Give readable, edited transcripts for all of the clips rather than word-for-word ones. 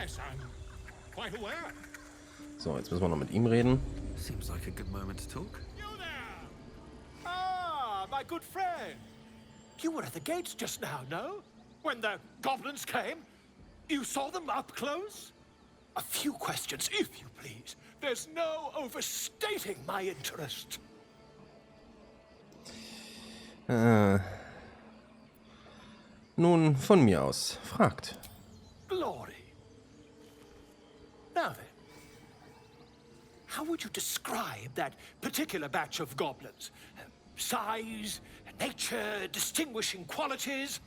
Yes, I'm quite aware. So, jetzt müssen wir noch mit ihm reden. Seems like a good moment to talk. You there! Ah, my good friend. You were at the gates just now, no? When the goblins came? You saw them up close? A few questions, if you please. There's no overstating my interest. Nun, von mir aus. Fragt. Glory. Now then, how would you describe that particular batch of goblins? Size, nature, distinguishing qualities?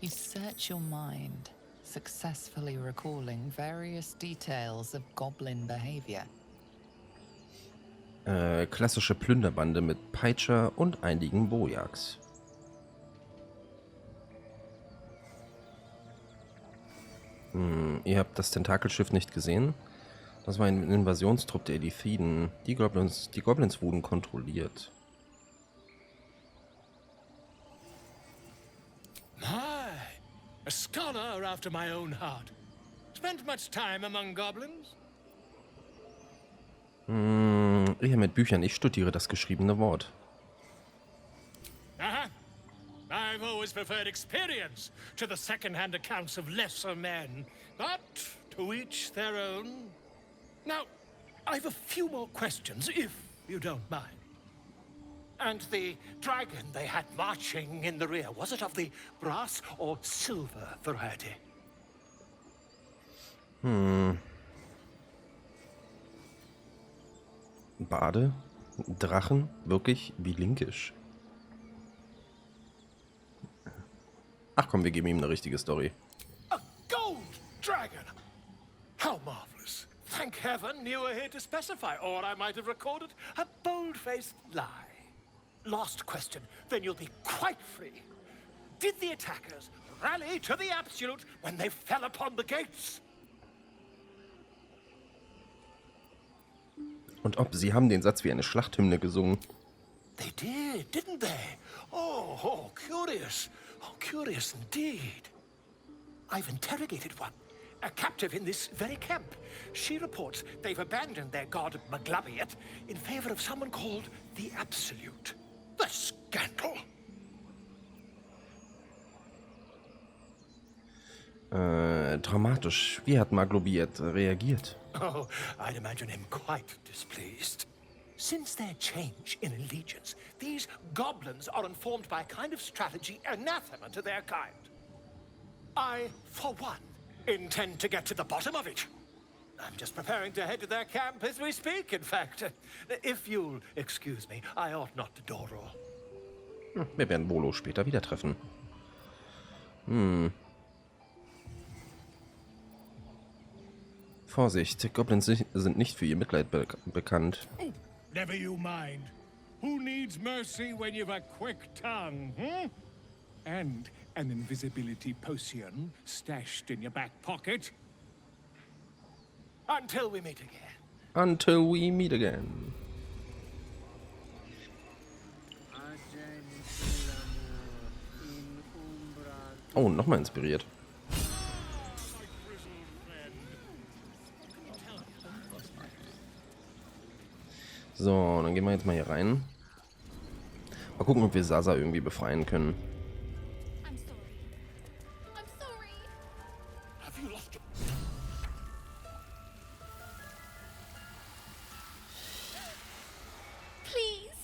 You search your mind, successfully recalling various details of goblin behavior. Klassische Plünderbande mit Peitscher und einigen Bojaks. Ihr habt das Tentakelschiff nicht gesehen? Das war ein Invasionstrupp der Elithiden. Die Goblins wurden kontrolliert. My, a scholar after my own heart. Spent much time among goblins? Eher mit Büchern. Ich studiere das geschriebene Wort. Uh-huh. I've always preferred experience to the second-hand accounts of lesser men. But to each their own. Now, I've a few more questions, if you don't mind. And the dragon they had marching in the rear, was it of the brass or silver variety? Bade? Drachen? Wirklich? Wie linkisch? Ach komm, wir geben ihm eine richtige Story. A gold dragon! How marvelous. Thank heaven you were here to specify, or I might have recorded a bold-faced lie. Last question, then you'll be quite free. Did the attackers rally to the absolute when they fell upon the gates? Und ob, sie haben den Satz wie eine Schlachthymne gesungen. They did, didn't they? Oh, curious. Oh, curious indeed. I've interrogated one, a captive in this very camp. She reports they've abandoned their god Maglabiet in favor of someone called the Absolute. The scandal! Dramatisch. Wie hat Maglobiet reagiert? Oh, I'd imagine him quite displeased. Since their change in allegiance, these goblins are informed by a kind of strategy anathema to their kind. I, for one, intend to get to the bottom of it. I'm just preparing to head to their camp as we speak, in fact. If you'll excuse me, I ought not to dawdle. Wir werden Volo später wieder treffen. Vorsicht, Goblins sind nicht für ihr Mitleid bekannt. Oh, never you mind. Who needs mercy when you've a quick tongue, hmm? And an invisibility potion stashed in your back pocket? Until we meet again. Until we meet again. Oh, nochmal inspiriert. So, dann gehen wir jetzt mal hier rein. Mal gucken, ob wir Sasa irgendwie befreien können. I'm sorry. I'm sorry. Have you lost your... Please.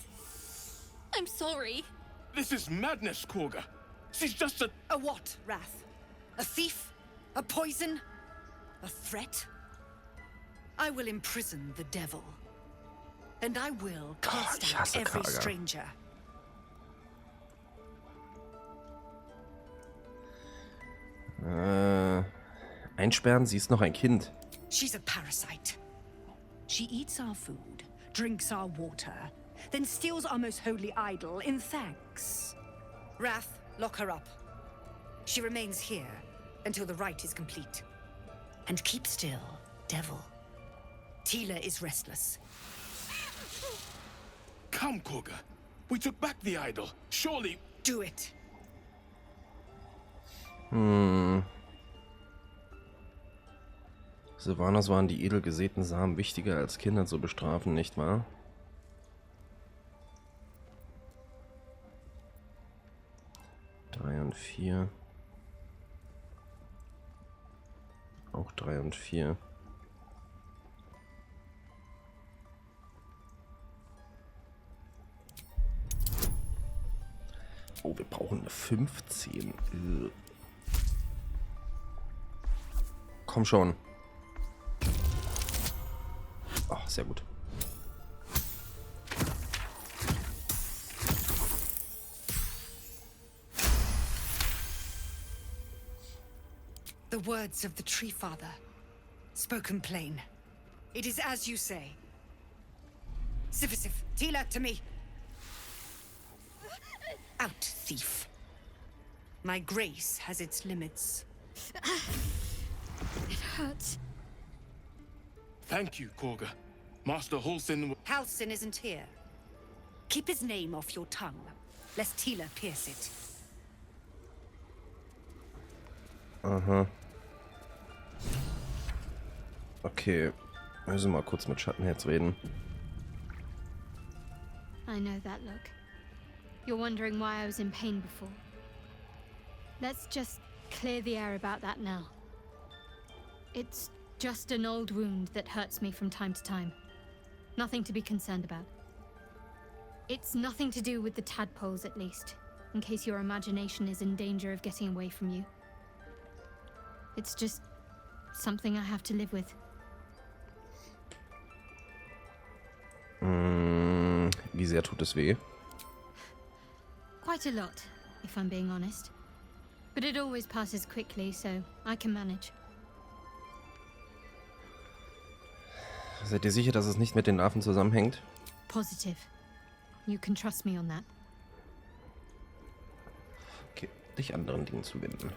I'm sorry. This is madness, Korga. She's just a... A what, Wrath? A thief? A poison? A threat? I will imprison the devil. And I will cast ich out hasse every Karga. stranger. Einsperren, sie ist noch ein Kind. She's a parasite. She eats our food, drinks our water, then steals our most holy idol in thanks. Wrath, lock her up. She remains here until the rite is complete. And keep still, devil. Tila is restless. Come, Korga. We took back the idol. Surely... Do it. Sylvanas waren die edel gesäten Samen wichtiger als Kinder zu bestrafen, nicht wahr? Drei und 4. Auch 3 und 4. Oh, wir brauchen eine 15. Komm schon. Ach, sehr gut. The words of the Tree Father, spoken plain. It is as you say. Sifisif, Tila to me. Out, thief. My grace has its limits. It hurts. Thank you, Korga. Master Halsin. Halsin isn't here. Keep his name off your tongue, lest Tila pierce it. Aha. Okay. Wir müssen mal kurz mit Schattenherz reden. I know that look. You're wondering why I was in pain before. Let's just clear the air about that now. It's just an old wound that hurts me from time to time. Nothing to be concerned about. It's nothing to do with the tadpoles, at least, in case your imagination is in danger of getting away from you. It's just something I have to live with. Wie sehr tut es weh? Quite a lot, if I'm being honest. But it always passes quickly, so I can manage. Seid ihr sicher, dass es nicht mit den Larven zusammenhängt? Positive. You can trust me on that. Okay, dich anderen Dingen zu wenden.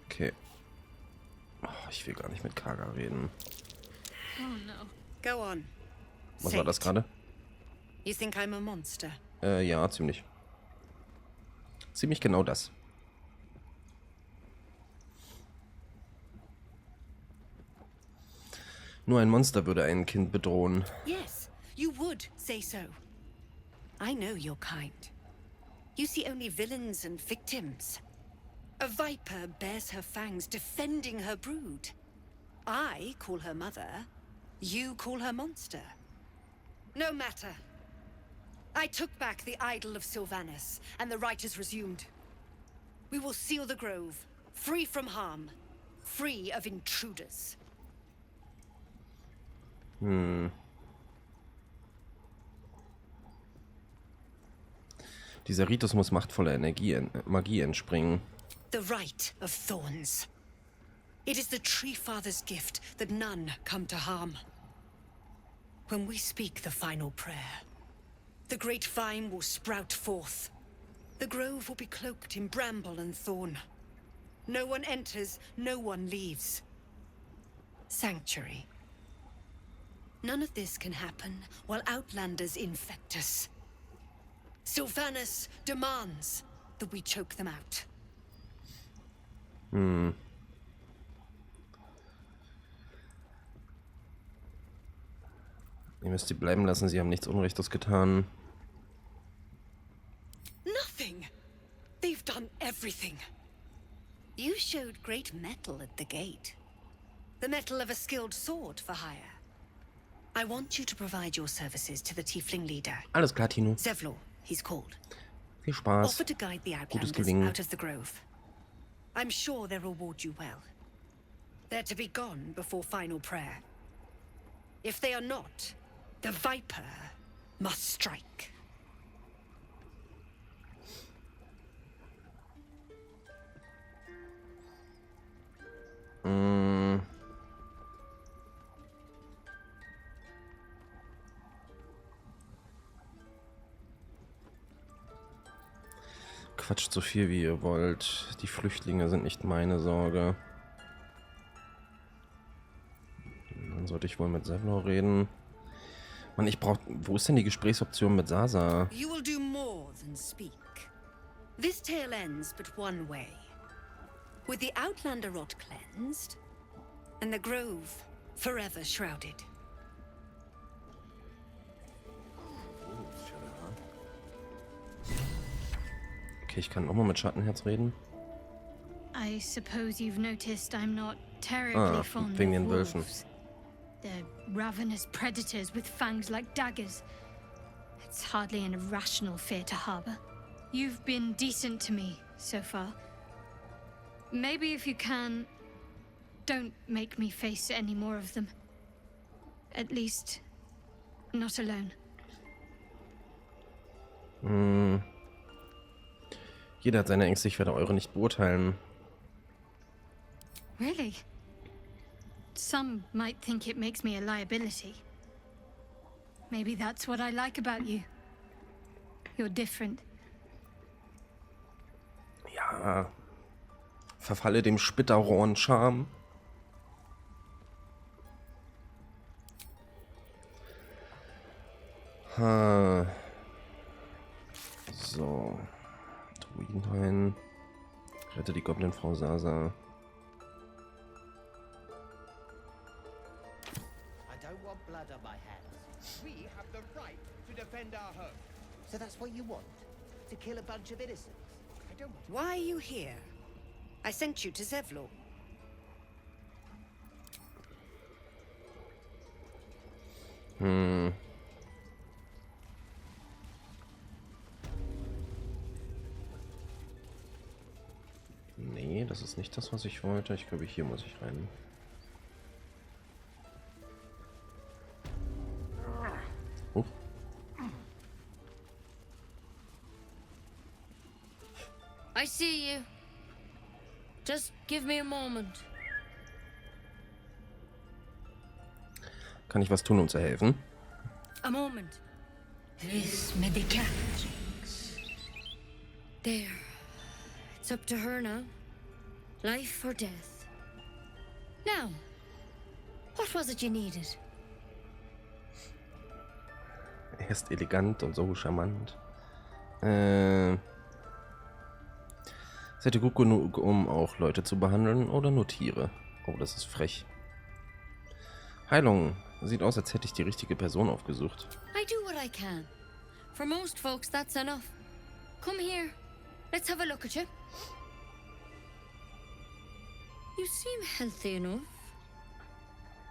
Okay. Oh, ich will gar nicht mit Kaga reden. Oh no. Go on. Was Say war das it. gerade? You think I'm a monster? Ja, ziemlich. Ziemlich genau das. Nur ein Monster würde ein Kind bedrohen. Yes, you would say so. I know your kind. You see only villains and victims. A viper bears her fangs defending her brood. I call her mother. You call her monster. No matter. I took back the idol of Sylvanas, and the rite is resumed. We will seal the grove, free from harm, free of intruders. Dieser Ritus muss machtvoller Magie entspringen. The rite of thorns. It is the Tree Father's gift that none come to harm. When we speak the final prayer, the great vine will sprout forth. The grove will be cloaked in bramble and thorn. No one enters, no one leaves. Sanctuary. None of this can happen while Outlanders infect us. Sylvanas demands that we choke them out. Ihr müsst sie bleiben lassen, sie haben nichts Unrechtes getan. Nothing! They've done everything. You showed great mettle at the gate. The mettle of a skilled sword for hire. I want you to provide your services to the tiefling leader. Alles klar, Tino. Zevlor, he's called. Viel Spaß. Offer to guide the Gutes Outlanders Gelingen. out of the grove. I'm sure they'll reward you well. They're to be gone before final prayer. If they are not, the Viper must strike. Quatscht so viel wie ihr wollt. Die Flüchtlinge sind nicht meine Sorge. Dann sollte ich wohl mit Zevlor reden. Mann, ich brauch... Wo ist denn die Gesprächsoption mit Sasa? You will do more than speak. This tale ends but one way. With the Outlander rot cleansed, and the Grove forever shrouded. Okay, ich kann auch mal mit Schattenherz reden. I suppose you've noticed I'm not terribly fond wegen of den Wölfen. wolves. They're ravenous predators with fangs like daggers. It's hardly an irrational fear to harbor. You've been decent to me so far. Maybe if you can, don't make me face any more of them. At least, not alone. Jeder hat seine Ängste, ich werde eure nicht beurteilen. Really? Some might think it makes me a liability. Maybe that's what I like about you. You're different. Ja. Verfalle dem Spitterrohren-Charme. So. Druidenhain. Rette die Goblin-Frau Sasa. I don't want blood on my hands. We have the right to defend our home. So that's what you want? To kill a bunch of innocents? I don't want Why are you here? I sent you to Zevlor. Nee, das ist nicht das, was ich wollte. Ich glaube, hier muss ich rein. Oh. I see you. Just give me a moment. Kann ich was tun, um zu helfen? A moment. This medicat. There. It's up to her now. Life or death. Now, what was it you needed? Er ist elegant und so charmant. Seid ihr gut genug, um auch Leute zu behandeln oder nur Tiere? Oh, das ist frech. Heilung. Sieht aus, als hätte ich die richtige Person aufgesucht. I do what I can. For most folks, that's enough. Come here. Let's have a look at you. You seem healthy enough.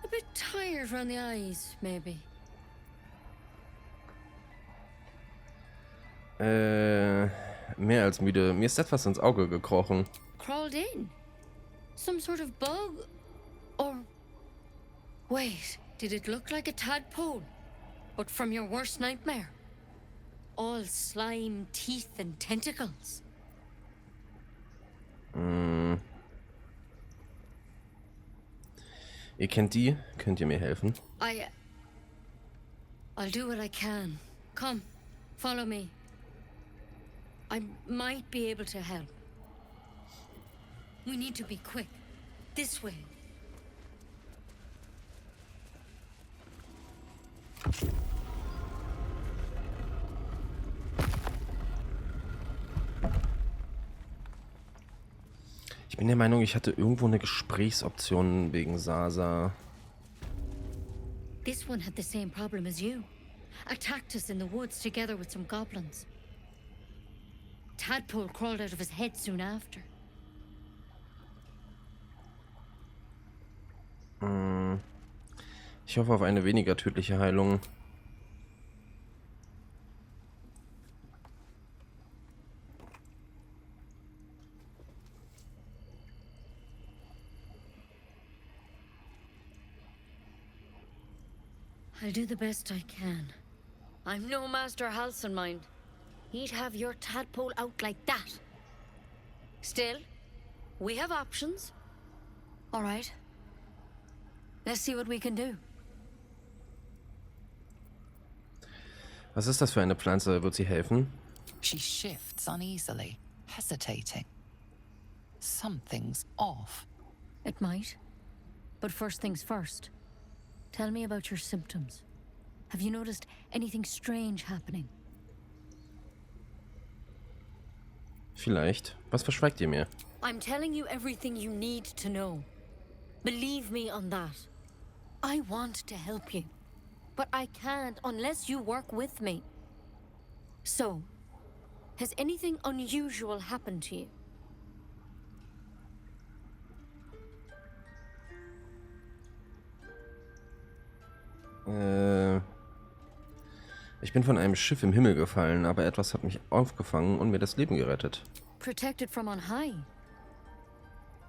A bit tired around the eyes, maybe. Mehr als müde. Mir ist etwas ins Auge gekrochen. Crawled in? Some sort of bug? Or... Wait, did it look like a tadpole? But from your worst nightmare? All slime, teeth and tentacles. Ihr kennt die? Könnt ihr mir helfen? I'll do what I can. Come, follow me. I might be able to help. We need to be quick. This way. Ich bin der Meinung, ich hatte irgendwo eine Gesprächsoption wegen Sasa. This one had the same problem as you. Attacked us in the woods together with some goblins. Tadpole crawled out of his head soon after. Ich hoffe auf eine weniger tödliche Heilung. I'll do the best I can. I'm no Master Halson, mind. He'd have your tadpole out like that. Still, we have options. All right. Let's see what we can do. Was ist das für eine Pflanze? Wird sie helfen? She shifts uneasily, hesitating. Something's off. It might. But first things first. Tell me about your symptoms. Have you noticed anything strange happening? Vielleicht. Was verschweigt ihr mir? I'm telling you everything you need to know. Believe me on that. I want to help you, but I can't unless you work with me. So, has anything unusual happened to you? Ich bin von einem Schiff im Himmel gefallen, aber etwas hat mich aufgefangen und mir das Leben gerettet. Protected from on high?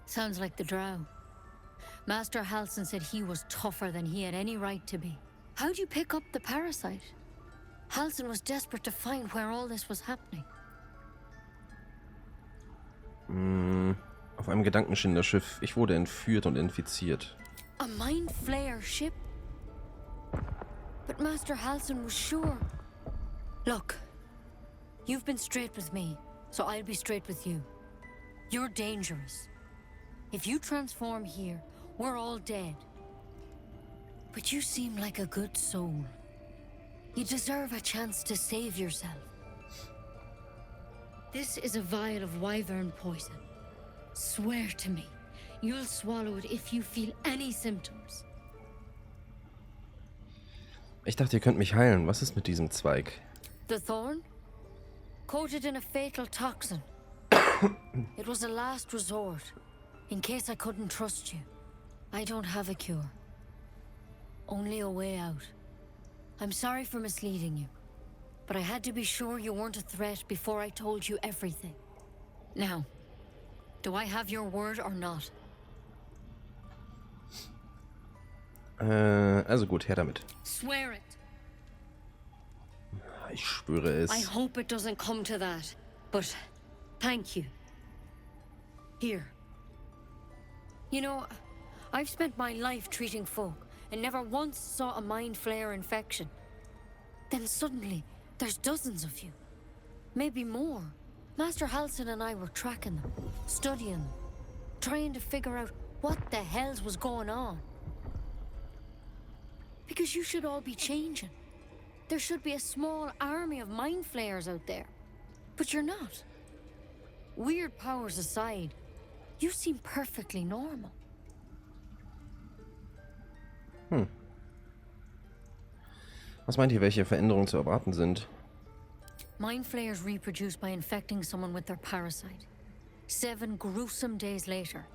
Sounds like the drow. Master Halsin said he was tougher than he had any right to be. How'd you pick up the parasite? Halsin was desperate to find where all this was happening. Auf einem Gedankenschinderschiff. Ich wurde entführt und infiziert. A mind flayer ship? But Master Halsin was sure. Look, you've been straight with me, so I'll be straight with you. You're dangerous. If you transform here, we're all dead. But you seem like a good soul. You deserve a chance to save yourself. This is a vial of wyvern poison. Swear to me, you'll swallow it if you feel any symptoms. Ich dachte, ihr könnt mich heilen. Was ist mit diesem Zweig? The thorn? Coated in a fatal toxin. It was a last resort, in case I couldn't trust you. I don't have a cure. Only a way out. I'm sorry for misleading you, but I had to be sure you weren't a threat before I told you everything. Now, do I have your word or not? Also gut, her damit. Swear it. Ich schwöre es. I hope it doesn't come to that, but thank you. Here. You know, I've spent my life treating folk and never once saw a mind flayer infection. Then suddenly, there's dozens of you. Maybe more. Master Halsin and I were tracking them, studying them, trying to figure out what the hells was going on. Because you should all be changing. There should be a small army of mind flayers out there. But you're not. Weird powers aside, you seem perfectly normal. Was meint ihr, welche Veränderungen zu erwarten sind? Mind flayers reproduce by infecting someone with their parasite. 7 gruesome days later,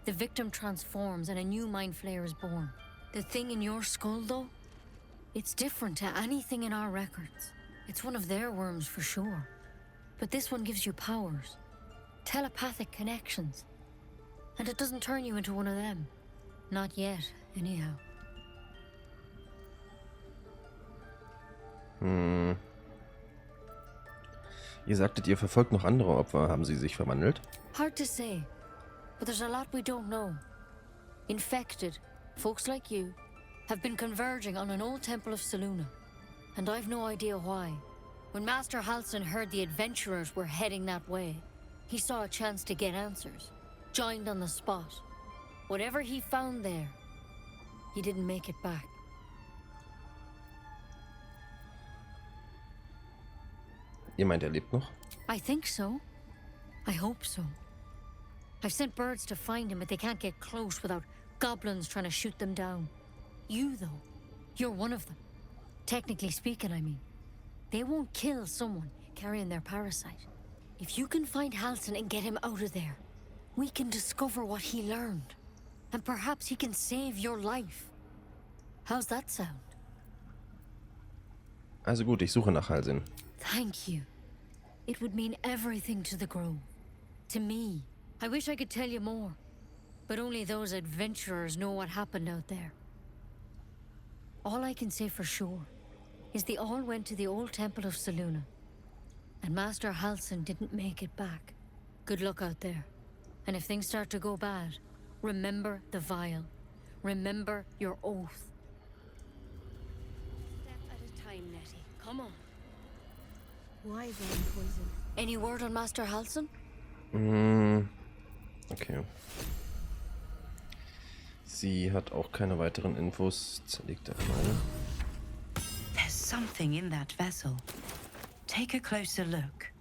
the victim transforms and a new mind flayer is born. The thing in your skull, though, it's different to anything in our records. It's one of their worms for sure. But this one gives you powers. Telepathic connections. And it doesn't turn you into one of them. Not yet, anyhow. Ihr sagtet, ihr verfolgt noch andere Opfer. Haben sie sich verwandelt? Hard to say. But there's a lot we don't know. Infected, folks like you, have been converging on an old temple of Selûne. And I've no idea why. When Master Halsin heard the adventurers were heading that way, he saw a chance to get answers. Joined on the spot. Whatever he found there, he didn't make it back. Ihr meint, er lebt noch? I think so. I hope so. I've sent birds to find him, but they can't get close without goblins trying to shoot them down. You, though, you're one of them. Technically speaking, I mean. They won't kill someone carrying their parasite. If you can find Halsin and get him out of there, we can discover what he learned. And perhaps he can save your life. How's that sound? Also gut, ich suche nach Halsin. Thank you. It would mean everything to the Grove. To me. I wish I could tell you more. But only those adventurers know what happened out there. All I can say for sure is they all went to the old temple of Selûne. And Master Halsin didn't make it back. Good luck out there. And if things start to go bad, remember the vial. Remember your oath. Step at a time, Nettie. Come on. Wyvern poison. Any word on Master Halsin? Okay. Sie hat auch keine weiteren Infos. Zerlegt einmal. There's something in that vessel. Take a closer look.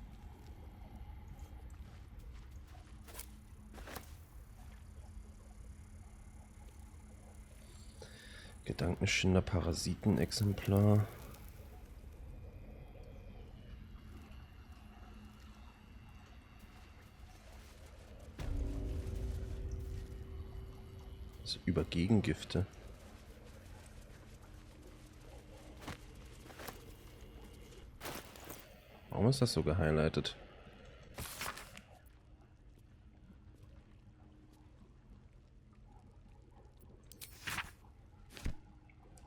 Gedankenschinder, Parasitenexemplar. Das ist über Gegengifte. Warum ist das so gehighlightet?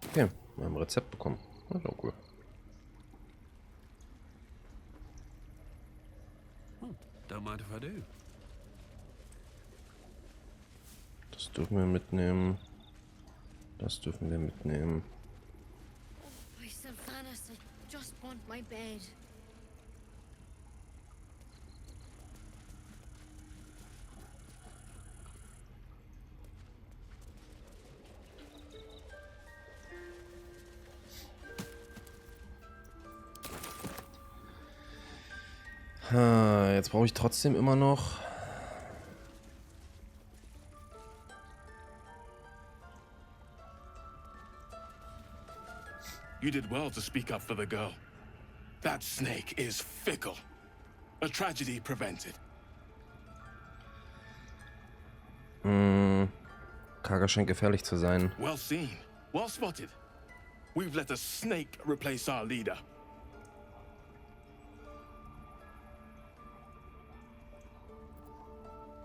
Okay, wir haben ein Rezept bekommen. Das ist auch cool. Don't mind if I do. Das dürfen wir mitnehmen. Das dürfen wir mitnehmen. By Sylvanas, I just want my bed. Jetzt brauche ich trotzdem immer noch. You did well to speak up for the girl. That snake is fickle. A tragedy prevented. Kaga scheint gefährlich zu sein. Well seen. Well spotted. We've let a snake replace our leader.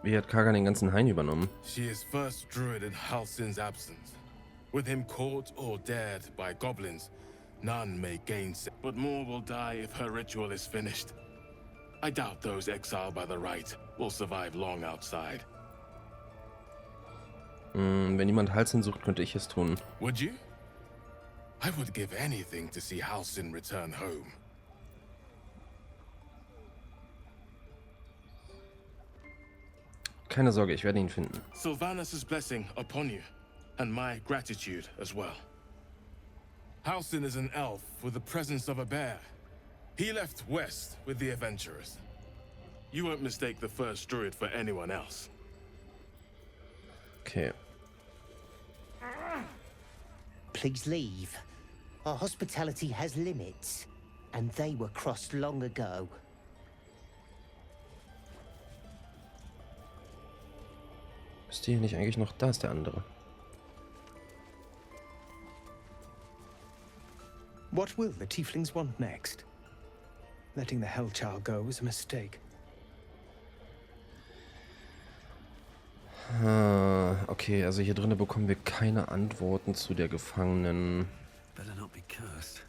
Wie hat Kaga den ganzen Hain übernommen? She is first druid in Halsin's absence. With him caught or dared by goblins, none may gainsay. But more will die if her ritual is finished. I doubt those exiled by the rite will survive long outside. Wenn jemand Halsin sucht, könnte ich es tun. Would you? I would give anything to see Halsin return home. Keine Sorge, ich werde ihn finden. Sylvanas' blessing upon you, and my gratitude as well. Halsin is an elf with the presence of a bear. He left west with the adventurers. You won't mistake the first druid for anyone else. Okay. Please leave. Our hospitality has limits, and they were crossed long ago. Ist die hier nicht eigentlich noch? Da ist der andere. What will the tieflings want next? Letting the Hellchild go was a mistake. Okay, also hier drinnen bekommen wir keine Antworten zu der Gefangenen. Better not be cursed.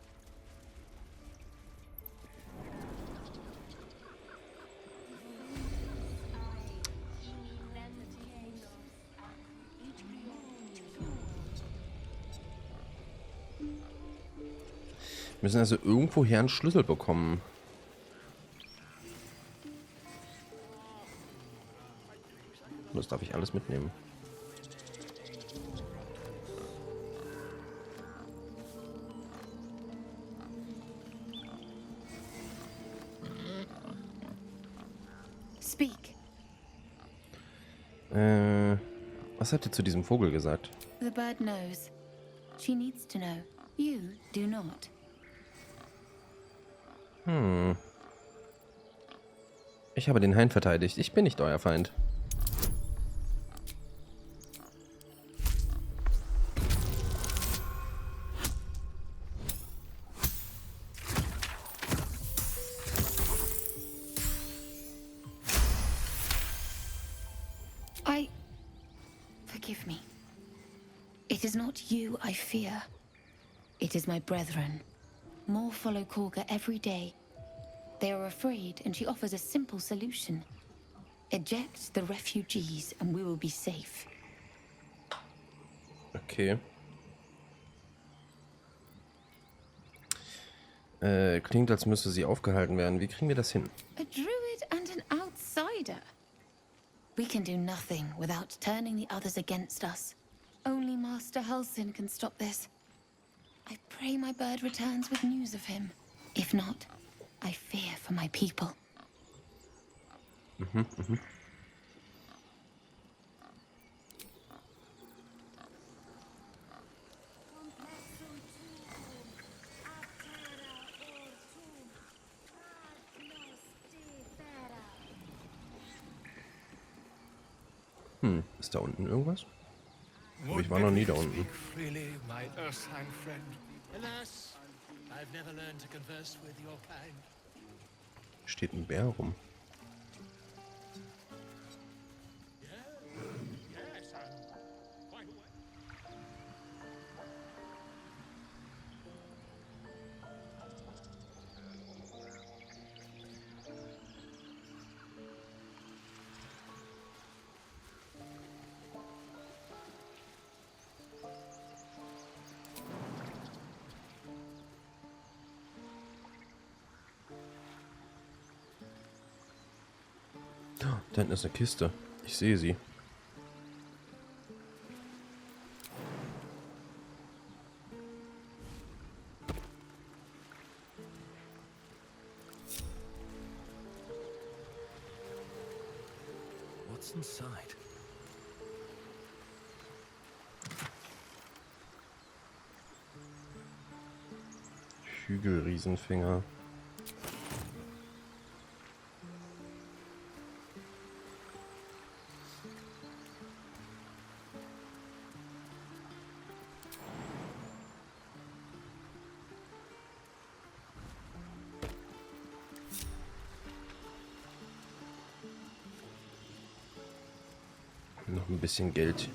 Wir müssen also irgendwoher einen Schlüssel bekommen. Das darf ich alles mitnehmen. Speak. Was habt ihr zu diesem Vogel gesagt? The bird knows. She needs to know. You do not. Ich habe den Hain verteidigt. Ich bin nicht euer Feind. Forgive me. It is not you I fear. It is my brethren. More follow Korga every day. They are afraid, and she offers a simple solution. Eject the refugees, and we will be safe. Okay. Klingt, als müsste sie aufgehalten werden. Wie kriegen wir das hin? A druid and an outsider. We can do nothing without turning the others against us. Only Master Halsin can stop this. I pray my bird returns with news of him. If not, I fear for my people. Ist da unten irgendwas? Aber ich war noch nie da unten. Freely, my Ursine friend. Alas, I've never learned to converse with your kind. Steht ein Bär rum. Yes, I'm quite aware. Da hinten ist eine Kiste. Ich sehe sie. What's inside? Hügelriesenfinger. Noch ein bisschen Geld.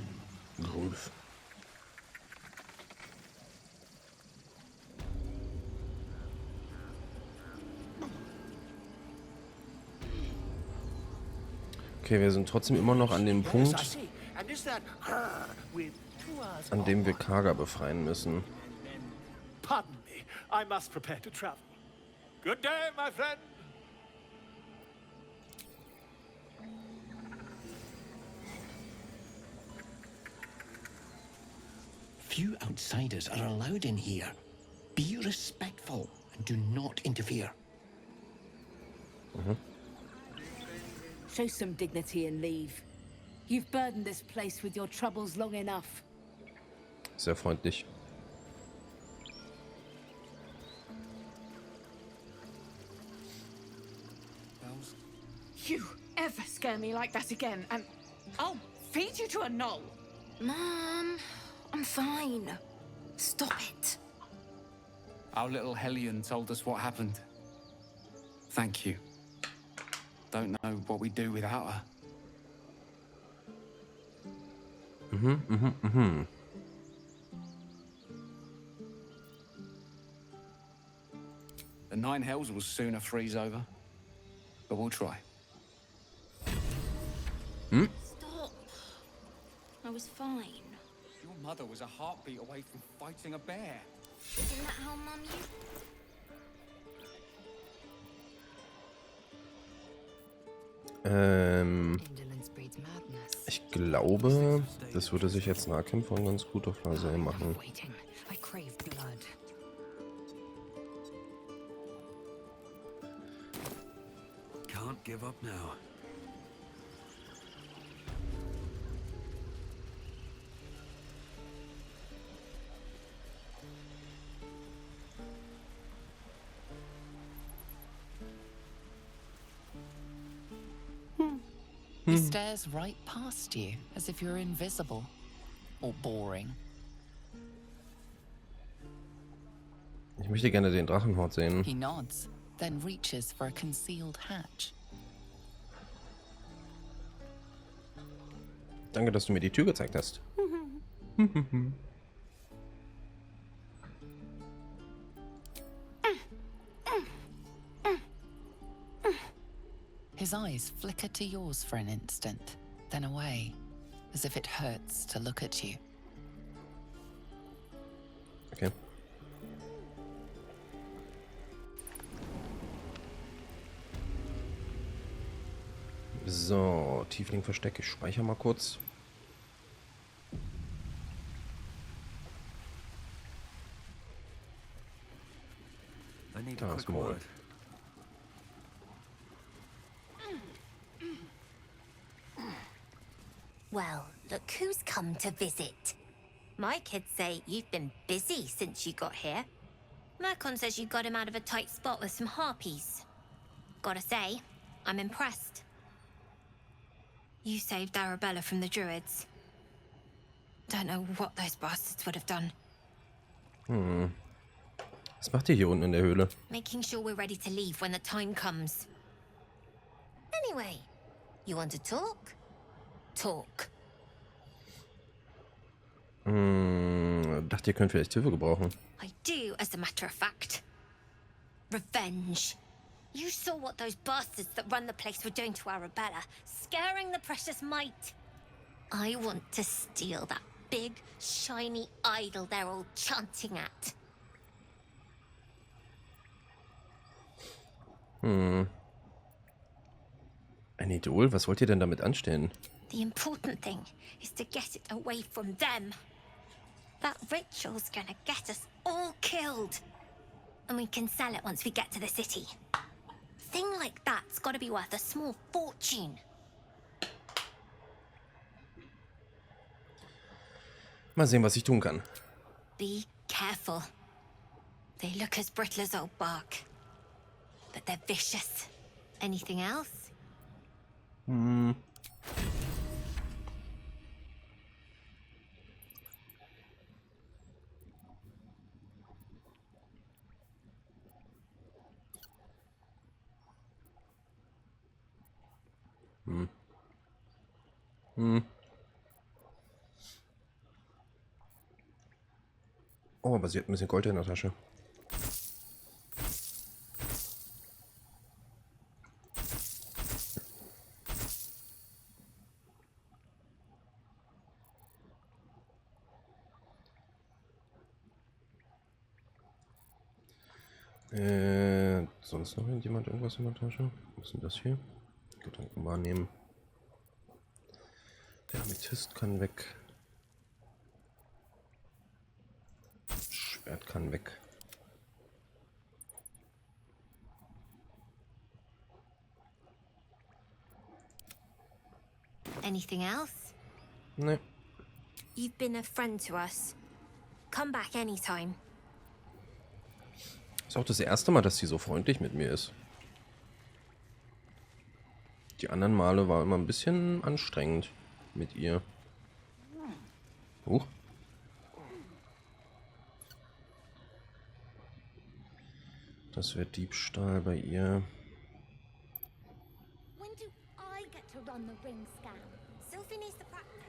Golf. Okay, wir sind trotzdem immer noch an dem Punkt, an dem wir Kaga befreien müssen. Pardon me, I must prepare to travel. Good day, my friend. Few outsiders are allowed in here. Be respectful and do not interfere. Show some dignity and leave. You've burdened this place with your troubles long enough. Sehr freundlich. You ever scare me like that again, and I'll feed you to a knoll. Mom, I'm fine. Stop it. Our little Hellion told us what happened. Thank you. Don't know what we'd do without her. The Nine Hells will sooner freeze over, but we'll try. Stop. I was fine. Your mother was a heartbeat away from fighting a bear. Isn't that how Mum used? Ich glaube, das würde sich jetzt Nahkämpfern ganz gut auf Laser machen. I crave blood. Can't give up now. He stares right past you, as if you're invisible. Or boring. Ich möchte gerne den Drachenhort sehen. He nods, then reaches for a concealed hatch. Danke, dass du mir die Tür gezeigt hast. His eyes flicker to yours for an instant, then away, as if it hurts to look at you. Okay. So, Tiefling-Versteck. Ich speichere mal kurz. Da ist Maul. Well, look who's come to visit. My kids say you've been busy since you got here. Mercon says you got him out of a tight spot with some harpies. Gotta say, I'm impressed. You saved Arabella from the Druids. Don't know what those bastards would have done. Was macht ihr hier unten in der Höhle? Making sure we're ready to leave when the time comes. Anyway, you want to talk? Talk. Dachte, ihr könnt vielleicht Hilfe gebrauchen. I do, as a matter of fact. Revenge. You saw what those bastards that run the place were doing to Arabella, scaring the precious mite. I want to steal that big, shiny idol they're all chanting at. Ein Idol? Was wollt ihr denn damit anstellen? The important thing is to get it away from them. That ritual's gonna get us all killed. And we can sell it once we get to the city. Thing like that's gotta be worth a small fortune. Mal sehen, was ich tun kann. Be careful. They look as brittle as old bark. But they're vicious. Anything else? Oh, aber sie hat ein bisschen Gold in der Tasche. Sonst noch jemand irgendwas in der Tasche? Was ist denn das hier? Gedanken wahrnehmen. Der Amethyst kann weg. Schwert kann weg. Anything else? Ne. You've been a friend to us. Come back anytime. Ist auch das erste Mal, dass sie so freundlich mit mir ist. Die anderen Male war immer ein bisschen anstrengend mit ihr. Das wäre Diebstahl bei ihr. When do I get to run the ring scan? Sylvie needs the practice.